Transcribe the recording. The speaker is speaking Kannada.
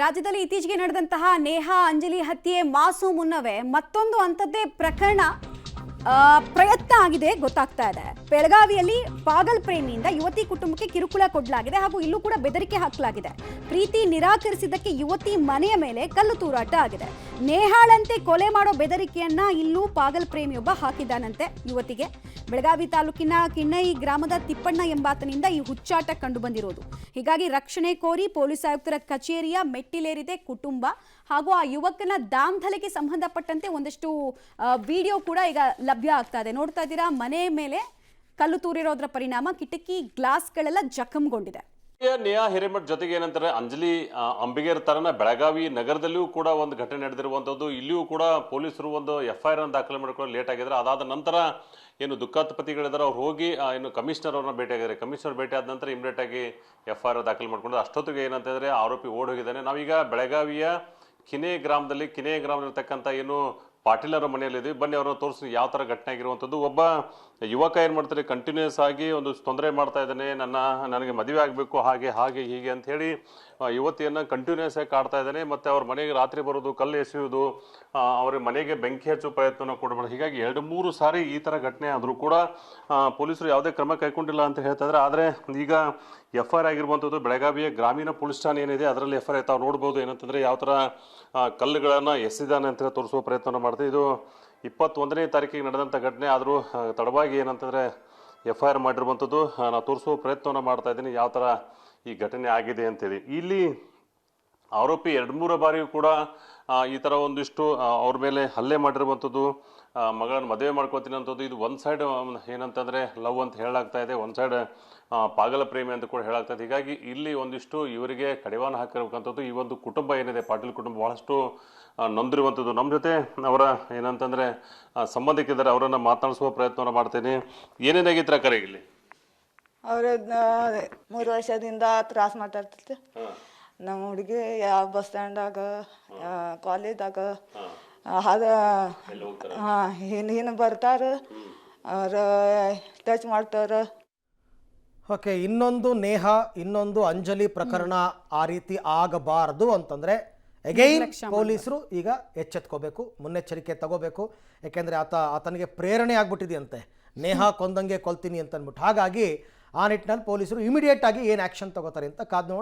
ರಾಜ್ಯದಲ್ಲಿ ಇತ್ತೀಚೆಗೆ ನಡೆದಂತಹ ನೇಹಾ ಅಂಜಲಿ ಹತ್ಯೆ ಮಾಸು ಮುನ್ನವೇ ಮತ್ತೊಂದು ಅಂಥದ್ದೇ ಪ್ರಕರಣ ಪ್ರಯತ್ನ ಆಗಿದೆ ಗೊತ್ತಾಗ್ತಾ ಇದೆ. ಬೆಳಗಾವಿಯಲ್ಲಿ ಪಾಗಲ್ ಪ್ರೇಮಿಯಿಂದ ಯುವತಿ ಕುಟುಂಬಕ್ಕೆ ಕಿರುಕುಳ ಕೊಡಲಾಗಿದೆ ಹಾಗೂ ಇಲ್ಲೂ ಕೂಡ ಬೆದರಿಕೆ ಹಾಕಲಾಗಿದೆ. ಪ್ರೀತಿ ನಿರಾಕರಿಸಿದ್ದಕ್ಕೆ ಯುವತಿ ಮನೆಯ ಮೇಲೆ ಕಲ್ಲು ತೂರಾಟ ಆಗಿದೆ. ನೇಹಾಳಂತೆ ಕೊಲೆ ಮಾಡೋ ಬೆದರಿಕೆಯನ್ನ ಇಲ್ಲೂ ಪಾಗಲ್ ಪ್ರೇಮಿಯೊಬ್ಬ ಹಾಕಿದ್ದಾನಂತೆ ಯುವತಿಗೆ. ಬೆಳಗಾವಿ ತಾಲೂಕಿನ ಕಿಣ್ಣೈ ಗ್ರಾಮದ ತಿಪ್ಪಣ್ಣ ಎಂಬಾತನಿಂದ ಈ ಹುಚ್ಚಾಟ ಕಂಡು ಬಂದಿರೋದು. ಹೀಗಾಗಿ ರಕ್ಷಣೆ ಕೋರಿ ಪೊಲೀಸ್ ಆಯುಕ್ತರ ಕಚೇರಿಯ ಮೆಟ್ಟಿಲೇರಿದೆ ಕುಟುಂಬ. ಹಾಗೂ ಆ ಯುವಕನ ದಾಂಧಲೆಗೆ ಸಂಬಂಧಪಟ್ಟಂತೆ ಒಂದಷ್ಟು ವಿಡಿಯೋ ಕೂಡ ಈಗ ಲಭ್ಯ ಆಗ್ತಾ ಇದೆ. ನೋಡ್ತಾ ಇದ್ದೀರಾ, ಮನೆ ಮೇಲೆ ಕಲ್ಲು ತೂರಿರೋದ್ರ ಪರಿಣಾಮ ಕಿಟಕಿ ಗ್ಲಾಸ್ಗಳೆಲ್ಲ ಜಖಂಗೊಂಡಿದೆ. ನೇಹಾ ಹಿರೇಮಠ್ ಜೊತೆಗೆ ಏನಂತಾರೆ, ಅಂಜಲಿ ಅಂಬಿಗೇರ್ ತರನ ಬೆಳಗಾವಿ ನಗರದಲ್ಲಿಯೂ ಕೂಡ ಒಂದು ಘಟನೆ ನಡೆದಿರುವಂತದ್ದು. ಇಲ್ಲಿಯೂ ಕೂಡ ಪೊಲೀಸರು ಒಂದು FIR ಅನ್ನು ದಾಖಲೆ ಮಾಡ್ಕೊಂಡು ಲೇಟ್ ಆಗಿದ್ದಾರೆ. ಅದಾದ ನಂತರ ಏನು ದುಃಖಾತಪತಿಗಳಿದ್ದಾರೆ ಅವ್ರು ಹೋಗಿ ಏನು ಕಮಿಷನರ್ ಅವ್ರನ್ನ ಭೇಟಿ ಆಗಿದ್ದಾರೆ. ಕಮಿಷನರ್ ಭೇಟಿ ಆದ ನಂತರ ಇಮಿಡಿಯೇಟ್ ಆಗಿ FIR ದಾಖಲೆ ಮಾಡ್ಕೊಂಡು ಅಷ್ಟೊತ್ತಿಗೆ ಏನಂತಂದ್ರೆ ಆರೋಪಿ ಓಡ್ ಹೋಗಿದ್ದಾನೆ. ನಾವೀಗ ಬೆಳಗಾವಿಯ ಕಿನೇ ಗ್ರಾಮದಲ್ಲಿರ್ತಕ್ಕಂಥ ಏನು ಪಾಟೀಲರ ಮನೆಯಲ್ಲಿದ್ದೀವಿ. ಬನ್ನಿ ಅವ್ರನ್ನ ತೋರಿಸಿ ಯಾವ ಥರ ಘಟನೆ ಆಗಿರುವಂಥದ್ದು. ಒಬ್ಬ ಯುವಕ ಏನು ಮಾಡ್ತಾರೆ, ಕಂಟಿನ್ಯೂಸ್ ಆಗಿ ಒಂದು ತೊಂದರೆ ಮಾಡ್ತಾ ಇದ್ದಾನೆ, ನನಗೆ ಮದುವೆ ಆಗಬೇಕು ಹಾಗೆ ಹೀಗೆ ಅಂತ ಹೇಳಿ ಯುವತಿಯನ್ನು ಕಂಟಿನ್ಯೂಸ್ ಆಗಿ ಕಾಡ್ತಾ ಇದ್ದಾನೆ. ಮತ್ತು ಅವ್ರ ಮನೆಗೆ ರಾತ್ರಿ ಬರೋದು, ಕಲ್ಲು ಎಸೆಯುವುದು, ಅವ್ರ ಮನೆಗೆ ಬೆಂಕಿ ಹಚ್ಚೋ ಪ್ರಯತ್ನ ಕೂಡ ಮಾಡೋದು. ಹೀಗಾಗಿ 2-3 ಸಾರಿ ಈ ಥರ ಘಟನೆ ಆದರೂ ಕೂಡ ಪೊಲೀಸರು ಯಾವುದೇ ಕ್ರಮ ಕೈಗೊಂಡಿಲ್ಲ ಅಂತ ಹೇಳ್ತಾ ಇದ್ದಾರೆ. ಆದರೆ ಈಗ FIR ಆಗಿರುವಂಥದ್ದು ಬೆಳಗಾವಿಯ ಗ್ರಾಮೀಣ ಪೊಲೀಸ್ ಠಾಣೆ ಏನಿದೆ ಅದರಲ್ಲಿ FIR ತಾವು ನೋಡ್ಬೋದು. ಏನಂತಂದರೆ ಯಾವ ಥರ ಕಲ್ಲುಗಳನ್ನು ಎಸೆದಾನೆ ಅಂತ ತೋರಿಸುವ ಪ್ರಯತ್ನ ಮಾಡ್ತೀವಿ. ಇದು 21ನೇ ತಾರೀಕಿಗೆ ನಡೆದಂಥ ಘಟನೆ. ಆದರೂ ತಡವಾಗಿ ಏನಂತಂದರೆ FIR ಮಾಡಿರುವಂಥದ್ದು. ನಾವು ತೋರಿಸುವ ಪ್ರಯತ್ನವನ್ನು ಮಾಡ್ತಾ ಇದ್ದೀನಿ ಯಾವ ಥರ ಈ ಘಟನೆ ಆಗಿದೆ ಅಂತೇಳಿ. ಇಲ್ಲಿ ಆರೋಪಿ 2-3 ಬಾರಿಯೂ ಕೂಡ ಈ ಥರ ಒಂದಿಷ್ಟು ಅವ್ರ ಮೇಲೆ ಹಲ್ಲೆ ಮಾಡಿರುವಂಥದ್ದು, ಮಗಳನ್ನು ಮದುವೆ ಮಾಡ್ಕೋತೀನಿ ಅಂತದ್ದು. ಇದು ಒಂದು ಸೈಡ್ ಏನಂತಂದರೆ ಲವ್ ಅಂತ ಹೇಳಲಾಗ್ತಾ ಇದೆ, ಒಂದು ಸೈಡ್ ಪಾಗಲ ಪ್ರೇಮಿ ಅಂತ ಕೂಡ ಹೇಳಾಗ್ತಾ ಇದೆ. ಹೀಗಾಗಿ ಇಲ್ಲಿ ಒಂದಿಷ್ಟು ಇವರಿಗೆ ಕಡಿವಾಣ ಹಾಕಿರುವಂಥದ್ದು. ಈ ಒಂದು ಕುಟುಂಬ ಏನಿದೆ, ಪಾಟೀಲ್ ಕುಟುಂಬ, ಬಹಳಷ್ಟು ನೊಂದಿರುವಂಥದ್ದು. ನಮ್ಮ ಜೊತೆ ಅವರ ಏನಂತಂದರೆ ಸಂಬಂಧಿಕರಿದ್ದಾರೆ, ಅವರನ್ನು ಮಾತನಾಡಿಸುವ ಪ್ರಯತ್ನವನ್ನು ಮಾಡ್ತೇನೆ. ಏನೇನಾಗಿತ್ತು ಕರೆ ಇಲ್ಲಿ? ಅವ್ರ 3 ವರ್ಷದಿಂದ ತ್ರಾಸ ಮಾತಾಡ್ತಿತ್ತು. ನಮ್ಮ ಹುಡುಗಿ ಯಾವ ಬಸ್ ಸ್ಟ್ಯಾಂಡಾಗ, ಕಾಲೇಜಾಗ ಹಿಂಗೆ ಬರ್ತಾರ, ಅವ್ರ ಟಚ್ ಮಾಡ್ತಾರ. ಓಕೆ, ಇನ್ನೊಂದು ನೇಹಾ, ಇನ್ನೊಂದು ಅಂಜಲಿ ಪ್ರಕರಣ ಆ ರೀತಿ ಆಗಬಾರದು ಅಂತಂದ್ರೆ ಅಗೈನ್ ಪೊಲೀಸರು ಈಗ ಎಚ್ಚೆತ್ಕೋಬೇಕು, ಮುನ್ನೆಚ್ಚರಿಕೆ ತಗೋಬೇಕು. ಯಾಕೆಂದ್ರೆ ಆತನಿಗೆ ಪ್ರೇರಣೆ ಆಗ್ಬಿಟ್ಟಿದೆಯಂತೆ, ನೇಹಾ ಕೊಂದಂಗೆ ಕೊಲ್ತೀನಿ ಅಂತ ಅಂದ್ಬಿಟ್ಟು. ಹಾಗಾಗಿ ಆ ನಿಟ್ಟಿನಲ್ಲಿ ಪೊಲೀಸರು ಇಮಿಡಿಯೇಟ್ ಆಗಿ ಏನು ಆಕ್ಷನ್ ತಗೋತಾರೆ ಅಂತ ಕಾದ್ ನೋಡೋಣ.